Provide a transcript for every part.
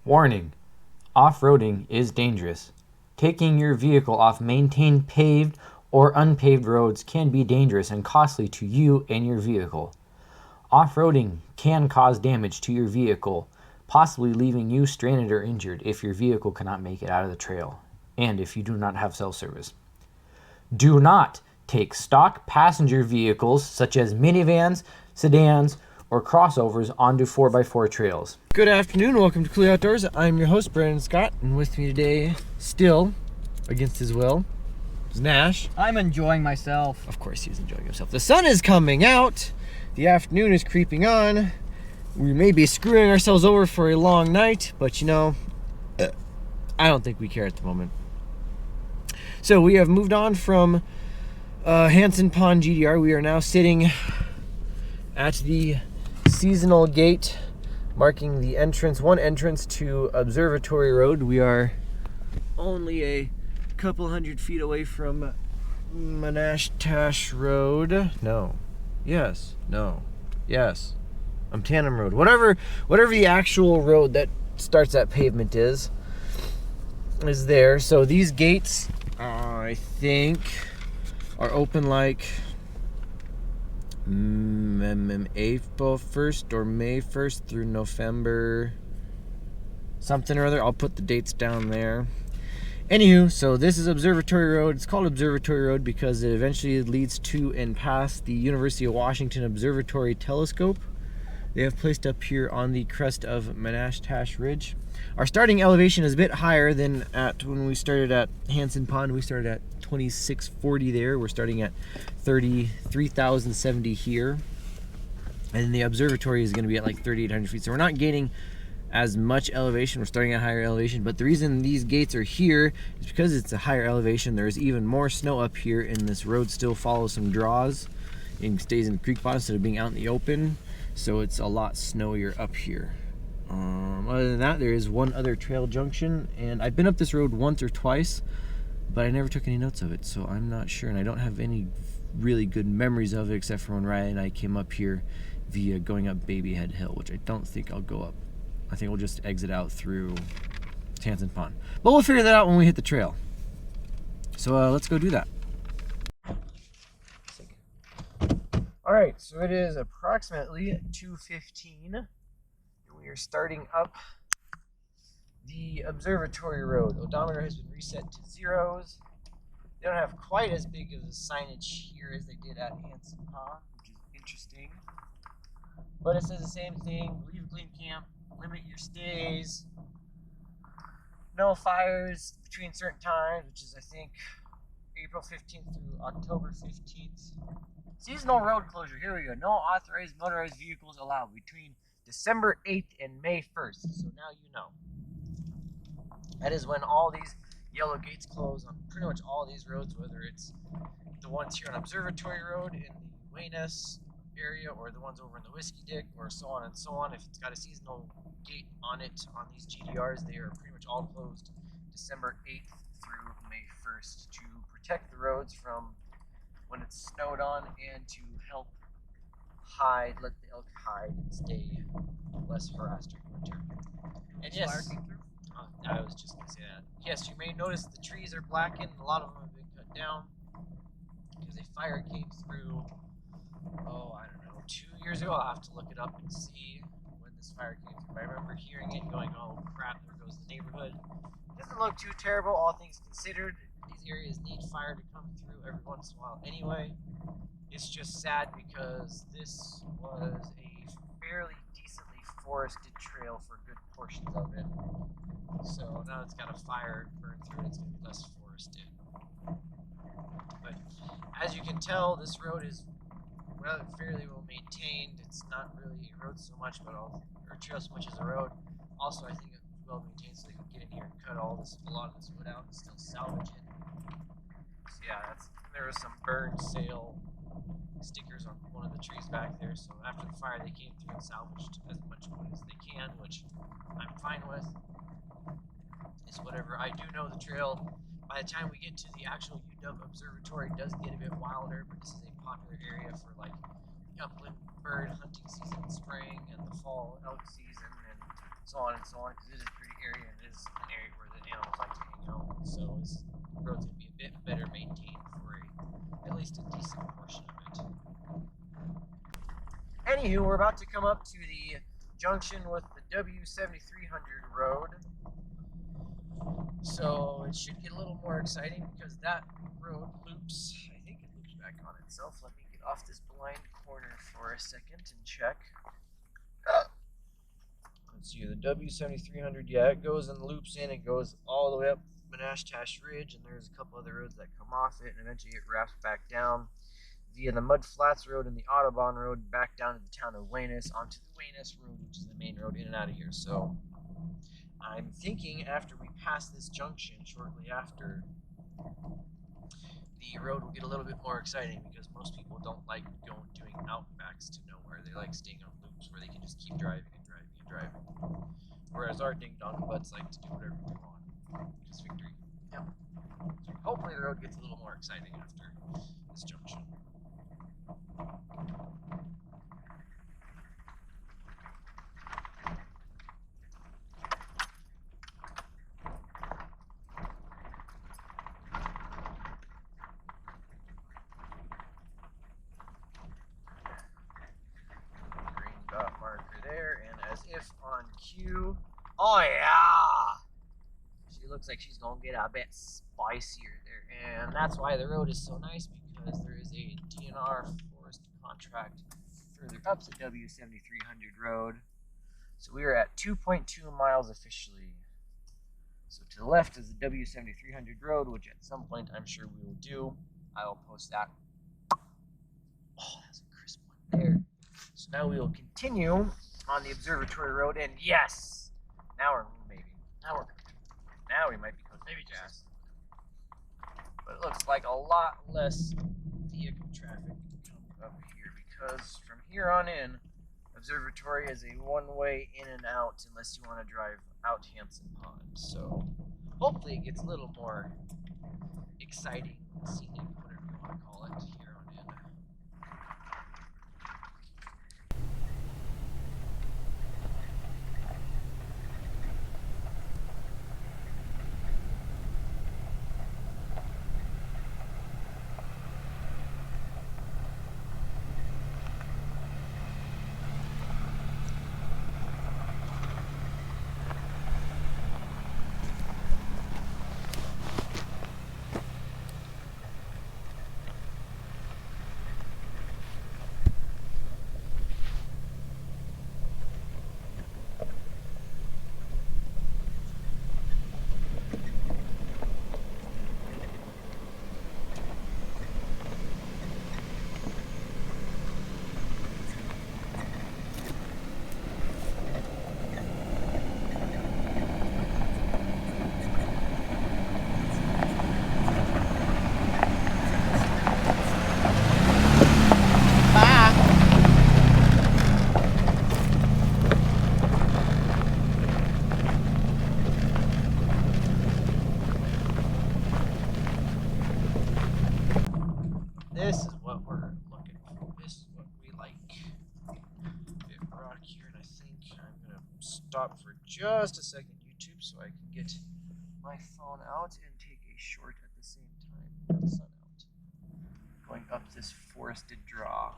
Warning: off-roading is dangerous. Taking your vehicle off maintained paved or unpaved roads can be dangerous and costly to you and your vehicle. Off-roading can cause damage to your vehicle, possibly leaving you stranded or injured if your vehicle cannot make it out of the trail, and if you do not have self-service. Do not take stock passenger vehicles such as minivans, sedans, or crossovers onto 4x4 trails. Good afternoon, welcome to Cooley Outdoors. I'm your host, Brandon Scott, and with me today, still, against his will, is Nash. I'm enjoying myself. Of course he's enjoying himself. The sun is coming out, the afternoon is creeping on, we may be screwing ourselves over for a long night, but you know, I don't think we care at the moment. So we have moved on from Hanson Pond GDR. We are now sitting at the seasonal gate marking the one entrance to Observatory Road. We are only a couple hundred feet away from Manastash Road. I'm Tandem Road. Whatever the actual road that starts at pavement is there. So these gates, I think, are open like April 1st or May 1st through November something or other. I'll put the dates down there. Anywho, so this is Observatory Road. It's called Observatory Road because it eventually leads to and past the University of Washington Observatory Telescope. They have placed up here on the crest of Manastash Ridge. Our starting elevation is a bit higher than when we started at Hanson Pond. We started at 2640 there. We're starting at 33,070 here. And the observatory is going to be at like 3,800 feet. So we're not gaining as much elevation. We're starting at higher elevation. But the reason these gates are here is because it's a higher elevation. There's even more snow up here, and this road still follows some draws and stays in the creek bottom instead of being out in the open. So it's a lot snowier up here. Other than that, there is one other trail junction, and I've been up this road once or twice, but I never took any notes of it, so I'm not sure, and I don't have any really good memories of it except for when Ryan and I came up here via going up Babyhead Hill, which I don't think I'll go up. I think we'll just exit out through Hanson Pond. But we'll figure that out when we hit the trail. So let's go do that. Alright, so it is approximately 2:15, and we are starting up the Observatory Road. The odometer has been reset to zeros. They don't have quite as big of a signage here as they did at Hanson Pond, which is interesting. But it says the same thing: leave a clean camp, limit your stays, no fires between certain times, which is I think April 15th through October 15th. Seasonal road closure, here we go. No authorized motorized vehicles allowed between December 8th and May 1st. So now you know. That is when all these yellow gates close on pretty much all these roads, whether it's the ones here on Observatory Road in the Wayness area or the ones over in the Whiskey Dick or so on and so on. If it's got a seasonal gate on it on these GDRs, they are pretty much all closed December 8th through May 1st to protect the roads from when it's snowed on and to help let the elk hide and stay less harassed during winter. And yes, I was just going to say that. Yes, you may notice the trees are blackened. A lot of them have been cut down because a fire came through, I don't know, 2 years ago. I'll have to look it up and see when this fire came through. I remember hearing it and going, oh crap, there goes the neighborhood. It doesn't look too terrible, all things considered. These areas need fire to come through every once in a while anyway. It's just sad because this was a fairly decently forested trail for good portions of it. So now it's got a fire burn through it, it's going to be less forested. But as you can tell, this road is fairly well maintained. It's not really a road so much, or a trail so much as a road. Also, I think it's well maintained, so they can get in here and cut a lot of this wood out and still salvage it. So yeah, there was some burned sail stickers on one of the trees back there. So after the fire, they came through and salvaged as much wood as they can, which I'm fine with. Is whatever. I do know the trail, by the time we get to the actual UW Observatory, it does get a bit wilder, but this is a popular area for like upland bird hunting season in spring and the fall elk season and so on, because it is pretty area, and it is an area where the animals like to hang out. So this road's going to be a bit better maintained for at least a decent portion of it. Anywho, we're about to come up to the junction with the W-7300 road. So it should get a little more exciting because that road loops. I think it loops back on itself. Let me get off this blind corner for a second and check. Let's see, the W-7300, yeah, it goes and loops in. It goes all the way up Manastash Ridge, and there's a couple other roads that come off it, and eventually it wraps back down via the Mud Flats Road and the Audubon Road back down to the town of Weymouth onto the Weymouth Road, which is the main road in and out of here. So I'm thinking after we pass this junction, shortly after, the road will get a little bit more exciting because most people don't like doing outbacks to nowhere. They like staying on loops where they can just keep driving and driving and driving. Whereas our ding-dong butts like to do whatever we want. Just victory. Yep. So hopefully the road gets a little more exciting after this junction. Dot marker there, and as if on cue, oh yeah, she looks like she's gonna get a bit spicier there, and that's why the road is so nice, because there is a DNR forest contract further up the W-7300 road. So we are at 2.2 miles officially. So to the left is the W-7300 road, which at some point I'm sure we will do. I will post that. Oh, that's a crisp one there. So now we will continue on the Observatory Road, and yes, now we might be close, maybe gas. But it looks like a lot less vehicle traffic comes up here, because from here on in, Observatory is a one-way in and out unless you want to drive out Hanson Pond. So hopefully it gets a little more exciting, scenic, whatever you want to call it, here on in. This is what we're looking for. This is what we like. A bit rocky here, and I think I'm going to stop for just a second, YouTube, so I can get my phone out and take a short at the same time. Got the sun out. Going up this forested draw.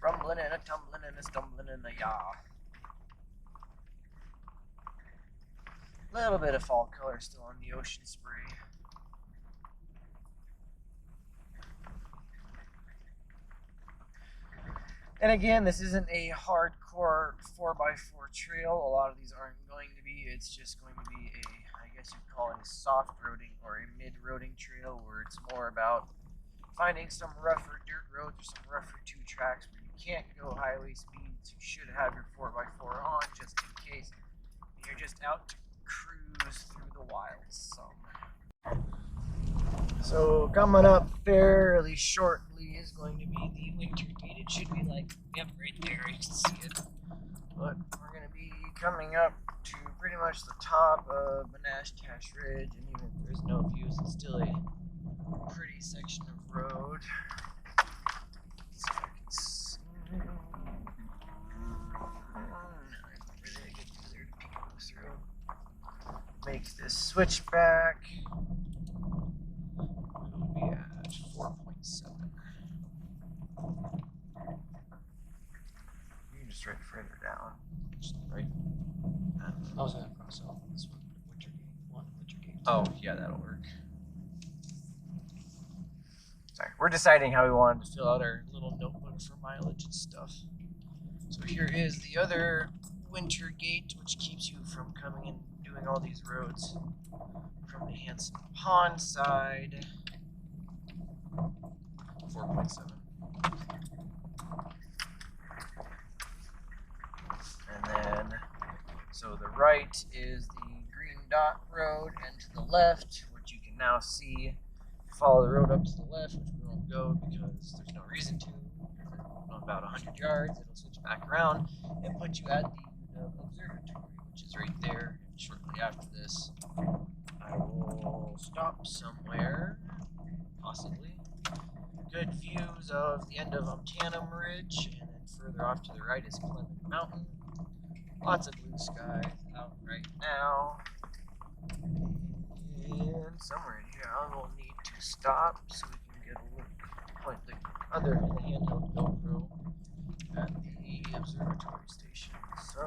Rumbling and a tumbling and a stumbling in the yaw. Little bit of fall color still on the ocean spray. And again, this isn't a hardcore 4x4 trail. A lot of these aren't going to be. It's just going to be a, I guess you'd call it a soft roading or a mid-roading trail, where it's more about finding some rougher dirt roads or some rougher two tracks where you can't go highway speeds. You should have your 4x4 on just in case. And you're just out to cruise through the wilds some. So coming up fairly shortly is going to be the winter gate. It should be like, yep, right there, you can see it. But we're going to be coming up to pretty much the top of Manastash Ridge, and even if there's no views, it's still a pretty section of road. See if I can see. Really good there to go through. Make this switchback. We'll be at 4.7. You can just write further down. Just right. I was going to cross out this one, Winter Gate 1, Winter Gate 2. Oh, yeah, that'll work. Sorry, we're deciding how we wanted to fill out our little notebook for mileage and stuff. So here is the other Winter Gate, which keeps you from coming and doing all these roads from the Hanson Pond side. 4.7. And then, so the right is the green dot road, and to the left, which you can now see, follow the road up to the left, which we won't go because there's no reason to. In about 100 yards, it'll switch back around and put you at the observatory, which is right there. And shortly after this, I will stop somewhere, possibly. Good views of the end of Hanson Ridge, and then further off to the right is Culminating Mountain. Lots of blue skies out right now. And somewhere in here, I will need to stop so we can get a look, point the other handheld GoPro at the observatory station. So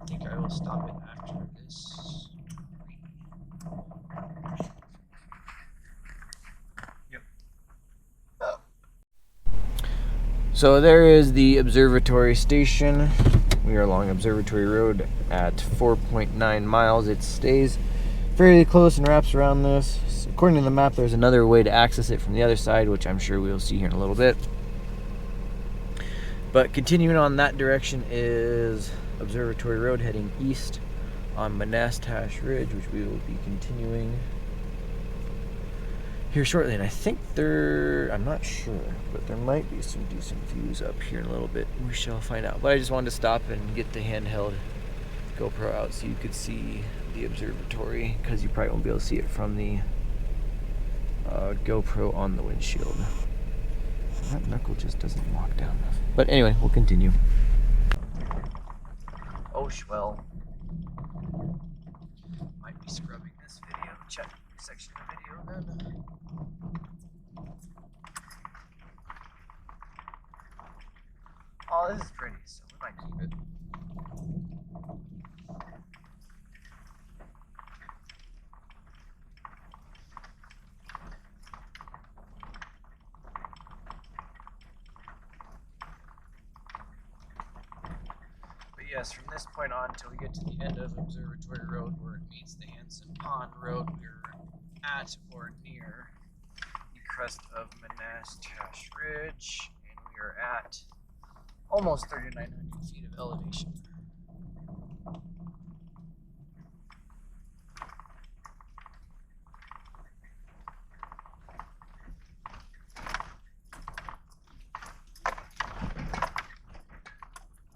I think I will stop it after this. Yep. So there is the observatory station. We are along Observatory Road at 4.9 miles. It stays fairly close and wraps around this. According to the map, there's another way to access it from the other side, which I'm sure we'll see here in a little bit. But continuing on that direction is Observatory Road heading east on Manastash Ridge, which we will be continuing here shortly. And I think I'm not sure, but there might be some decent views up here in a little bit. We shall find out. But I just wanted to stop and get the handheld GoPro out so you could see the observatory, because you probably won't be able to see it from the GoPro on the windshield. That knuckle just doesn't lock down enough. But anyway, we'll continue. Oh, well. Might be scrubbing this video. Check section of video then. Oh, this is pretty, so we might keep it. But yes, from this point on until we get to the end of Observatory Road where it meets the Hanson Pond Road, we're at or near the crest of Manastash Ridge, and we are at almost 3,900 feet of elevation.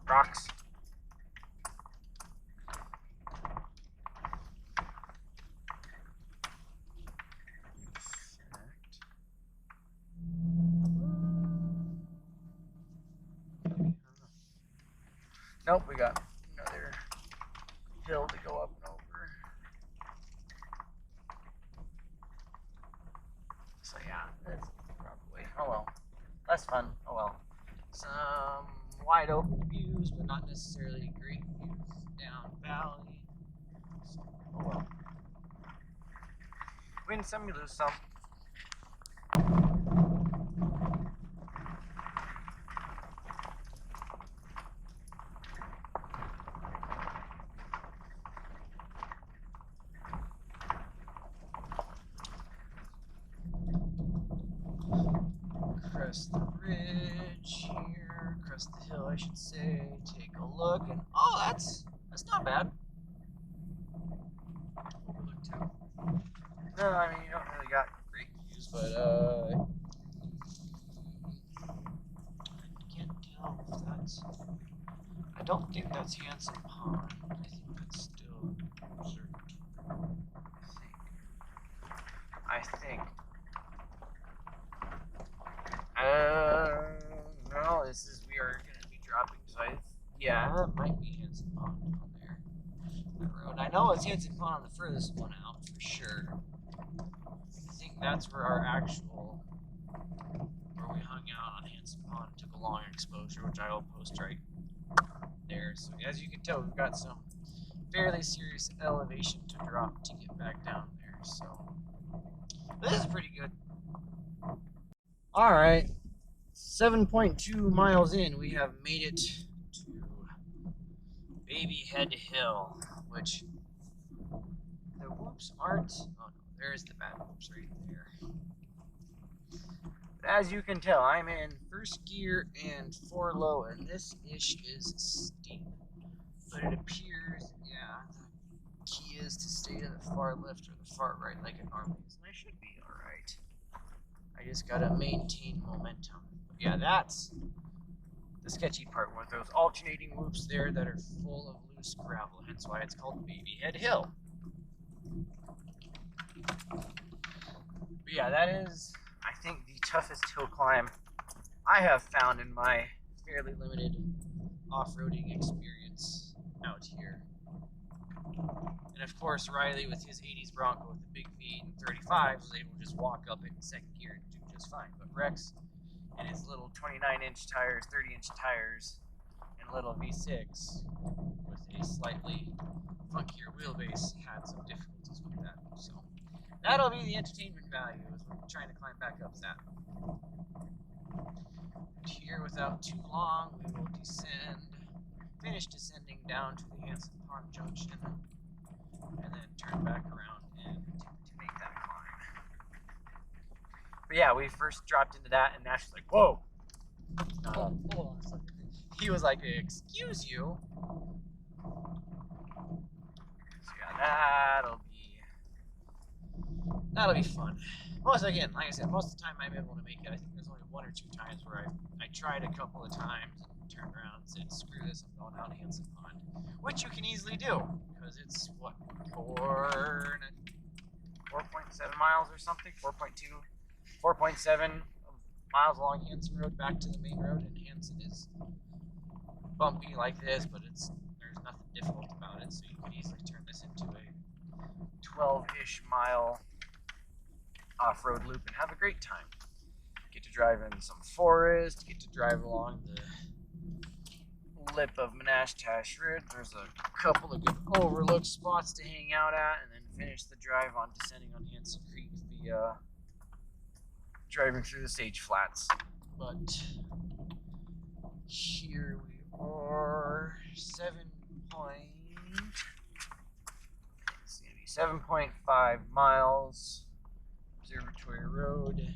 Rocks. Nope, we got another hill to go up and over. So yeah, that's probably, oh well, that's fun, oh well. Some wide open views, but not necessarily great views down valley. So, oh well. Win some, you lose some. Crest the ridge here, crest the hill I should say, take a look, and oh, that's not bad. Overlook too. No, I mean you don't really got great views, but I can't tell if that's, I don't think that's Hanson Pond, I think that's still Observatory. I think Hanson Pond on there. That road. I know it's Hanson Pond on the furthest one out for sure. I think that's where our actual, where we hung out on Hanson Pond, took a long exposure, which I will post right there. So as you can tell, we've got some fairly serious elevation to drop to get back down there. So this is pretty good. All right, 7.2 miles in, we have made it to Baby Head Hill, which the whoops aren't. Oh no, there's the bad whoops right there. But as you can tell, I'm in first gear and 4 low, and this ish is steep. But it appears, yeah, the key is to stay to the far left or the far right like it normally is, and I should be alright. I just gotta maintain momentum. But yeah, that's the sketchy part with those alternating whoops there that are full of loose gravel, hence why it's called Baby Head Hill. But yeah, that is, I think, the toughest hill climb I have found in my fairly limited off-roading experience out here. And of course, Riley with his 80s Bronco with the big V and 35 was able to just walk up it in second gear and do just fine. But Rex and his little 29-inch tires, 30-inch tires, and a little V6 with a slightly funkier wheelbase had some difficulties with that. So that'll be the entertainment value as we're trying to climb back up that. And here, without too long, we will finish descending down to the Hanson Pond Junction, and then turn back around and attempt to make that climb. But yeah, we first dropped into that, and Nash was like, "Whoa!" Hold on a second. He was like, "Excuse you." So yeah, that'll be fun. Most, again, like I said, most of the time I'm able to make it. I think there's only 1 or 2 times where I tried a couple of times and turned around and said, "Screw this, I'm going out to Hanson Pond," which you can easily do because it's what, 4.7 miles or something, 4.7 miles along Hanson Road back to the main road, and Hanson is bumpy like this, but there's nothing difficult about it, so you can easily turn this into a 12-ish mile off-road loop and have a great time. Get to drive in some forest, get to drive along the lip of Manastash Ridge. There's a couple of good overlook spots to hang out at, and then finish the drive on descending on Hanson Creek via driving through the sage flats. But here we are, 7.5 miles. Observatory Road,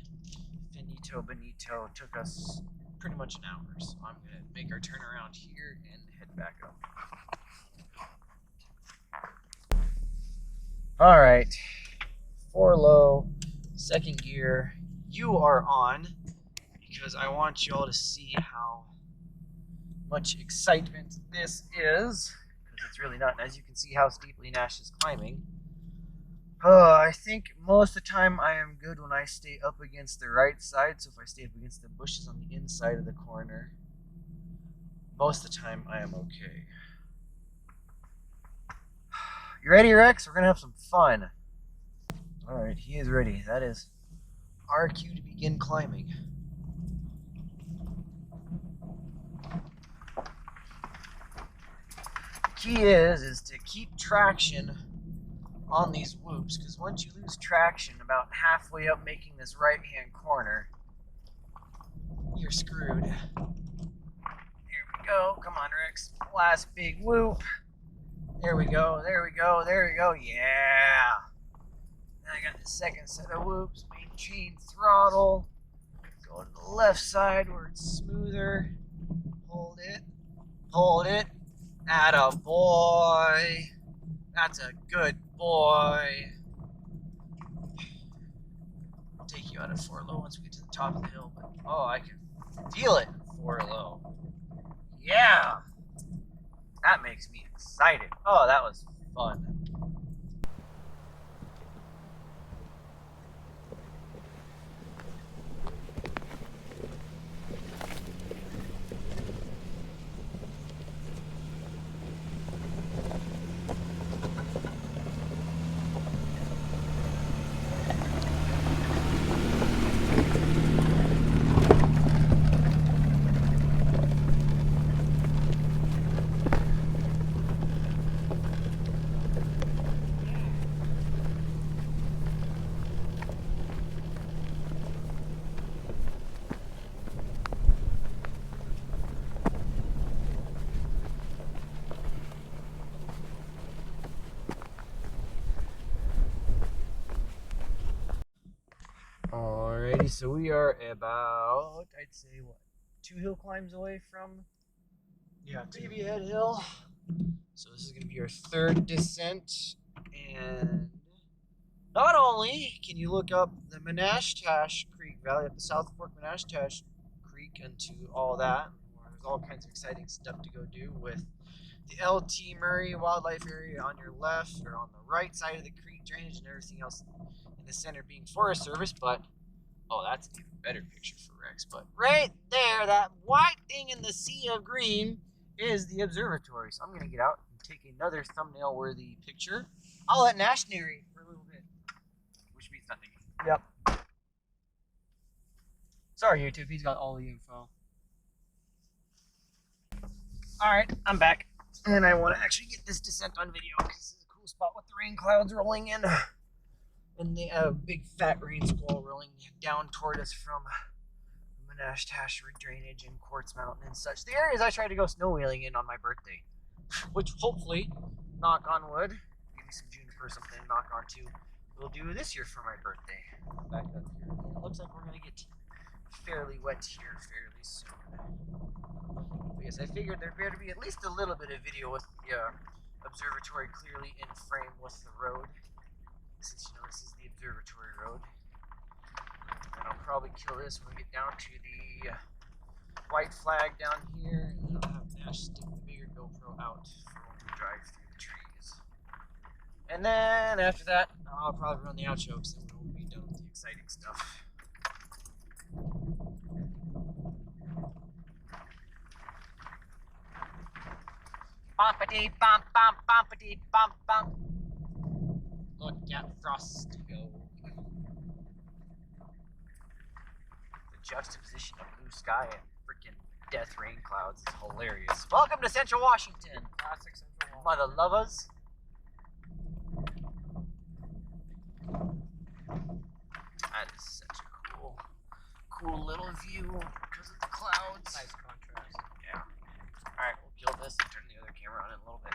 Finito Benito, took us pretty much an hour, so I'm going to make our turnaround here and head back up. Alright, 4 low, second gear, you are on, because I want you all to see how much excitement this is, because it's really not, and as you can see how steeply Nash is climbing. I think most of the time I am good when I stay up against the right side, so if I stay up against the bushes on the inside of the corner, most of the time I am okay. You ready, Rex? We're going to have some fun. Alright, he is ready. That is our cue to begin climbing. The key is to keep traction on these whoops, because once you lose traction about halfway up making this right-hand corner, you're screwed. Here we go. Come on, Rex. Last big whoop. There we go. There we go. There we go. Yeah. Then I got the second set of whoops. Maintain throttle. Go to the left side where it's smoother. Hold it. Hold it. Atta boy. That's a good boy. I'll take you out of 4 low once we get to the top of the hill, but oh, I can feel it in 4 low. Yeah! That makes me excited. Oh, that was fun. Alrighty, so we are about, I'd say, what, 2 hill climbs away from Baby Head Hill. So this is going to be your 3rd descent, and not only can you look up the Manastash Creek Valley, up the South Fork Manastash Creek, into all that, there's all kinds of exciting stuff to go do with the LT Murray Wildlife Area on your left, or on the right side of the creek drainage, and everything else in the center being Forest Service. But oh, that's an even better picture for Rex. But right there, that white thing in the sea of green is the observatory. So I'm going to get out and take another thumbnail-worthy picture. I'll let Nash narrate for a little bit. Which means nothing. Yep. Sorry, YouTube. He's got all the info. Alright, I'm back. And I want to actually get this descent on video because this is a cool spot with the rain clouds rolling in. And the big fat rain squall rolling down toward us from Manastash Ridge drainage and Quartz Mountain and such. The areas I tried to go snow wheeling in on my birthday. Which hopefully, knock on wood, give me some juniper or something to knock on to, we'll do this year for my birthday. Back up here. It looks like we're going to get fairly wet here fairly soon. But yes, I figured there better be at least a little bit of video with the observatory clearly in frame with the road. Since you know this is the observatory road. And I'll probably kill this when we get down to the white flag down here, and then I'll have Nash stick the bigger GoPro out for when we drive through the trees. And then after that, I'll probably run the outro because then we'll be done with the exciting stuff. Bumpity bump bump bumpity bump bump. Look at Frosty go. The juxtaposition of blue sky and freaking death rain clouds is hilarious. Welcome to Central Washington. Classic Central Mother lovers. That is such a cool little view because of the clouds. Nice contrast. Yeah. Alright, we'll kill this and turn the other camera on in a little bit.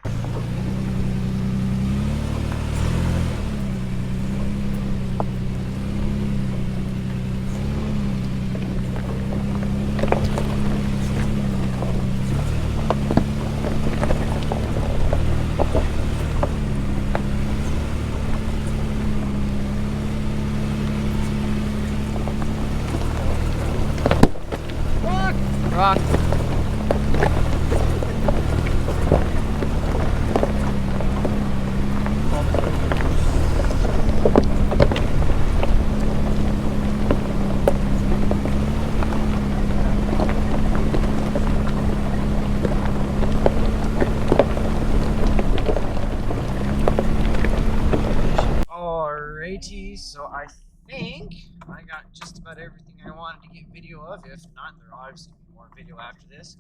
Rock. Alrighty, so I think I got just about everything I wanted to get video of. If not, there'll obviously be more video after this.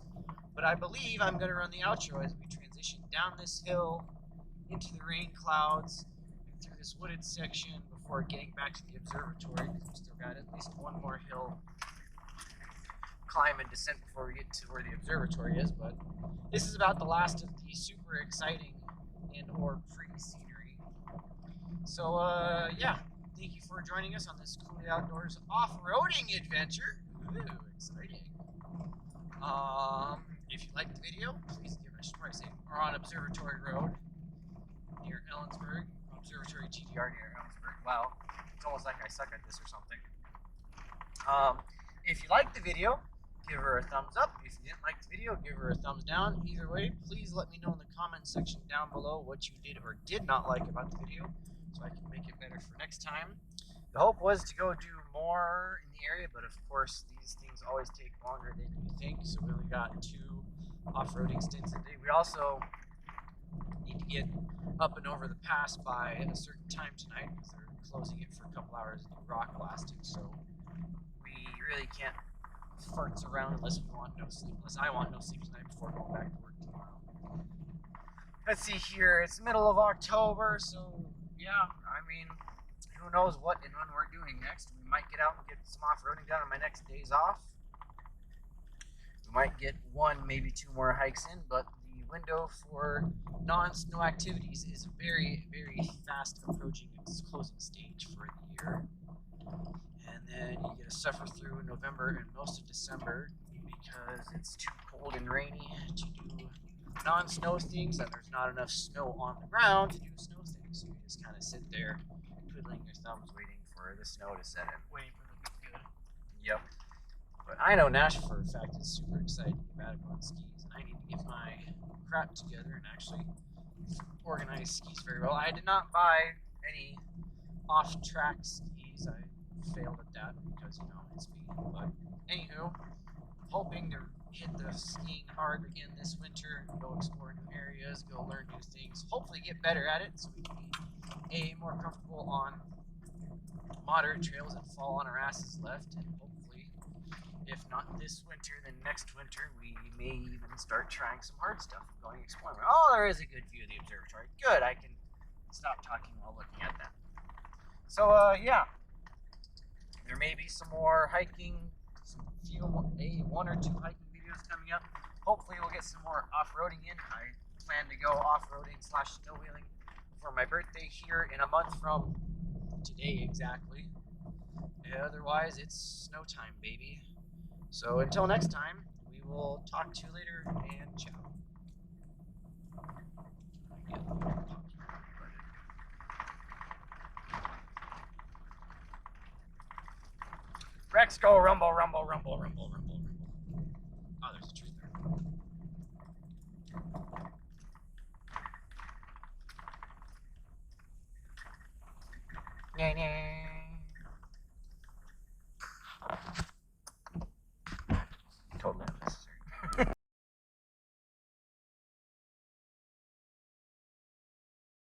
But I believe I'm going to run the outro as we transition down this hill into the rain clouds and through this wooded section before getting back to the observatory, because we've still got at least one more hill climb and descent before we get to where the observatory is. But this is about the last of the super exciting and or free scenery. So yeah, thank you for joining us on this Cool Day Outdoors off-roading adventure. Ooh, exciting. If you liked the video, please give it a try. We're on Observatory Road near Ellensburg. Observatory GDR near Ellensburg. Wow, it's almost like I suck at this or something. If you liked the video, give her a thumbs up. If you didn't like the video, give her a thumbs down. Either way, please let me know in the comment section down below what you did or did not like about the video, so I can make it better for next time. The hope was to go do more in the area, but of course these things always take longer than you think, so we only got 2 off-roading stints a day. We also need to get up and over the pass by a certain time tonight, because they're closing it for a couple hours to do rock blasting, so we really can't farts around unless we want no sleep, unless I want no sleep tonight before going back to work tomorrow. Let's see here, it's the middle of October, so yeah, I mean, who knows what and when we're doing next. We might get out and get some off-roading done on my next days off. We might get 1, maybe 2 more hikes in, but the window for non-snow activities is very, very fast approaching its closing stage for the year. And then you get to suffer through November and most of December because it's too cold and rainy to do non-snow things, and there's not enough snow on the ground to do snow things. So you just kind of sit there, twiddling your thumbs, waiting for the snow to set in. Waiting for the big good. Yep. But I know Nash for a fact is super excited to get back on skis, and I need to get my crap together and actually organize skis very well. I did not buy any off-track skis. I failed at that because, you know, it's me. But anywho, hoping to hit the skiing hard again this winter, go explore new areas, go learn new things, hopefully get better at it so we can be more comfortable on moderate trails and fall on our asses left, and hopefully, if not this winter, then next winter we may even start trying some hard stuff and going exploring. Oh, there is a good view of the observatory. Good, I can stop talking while looking at that. So yeah, there may be some more hiking, one or two hiking videos coming up. Hopefully we'll get some more off-roading in. I plan to go off-roading / snow wheeling for my birthday here in a month from today exactly. Otherwise, it's snow time, baby. So until next time, we will talk to you later, and ciao. Rex, go rumble, rumble, rumble, rumble, rumble.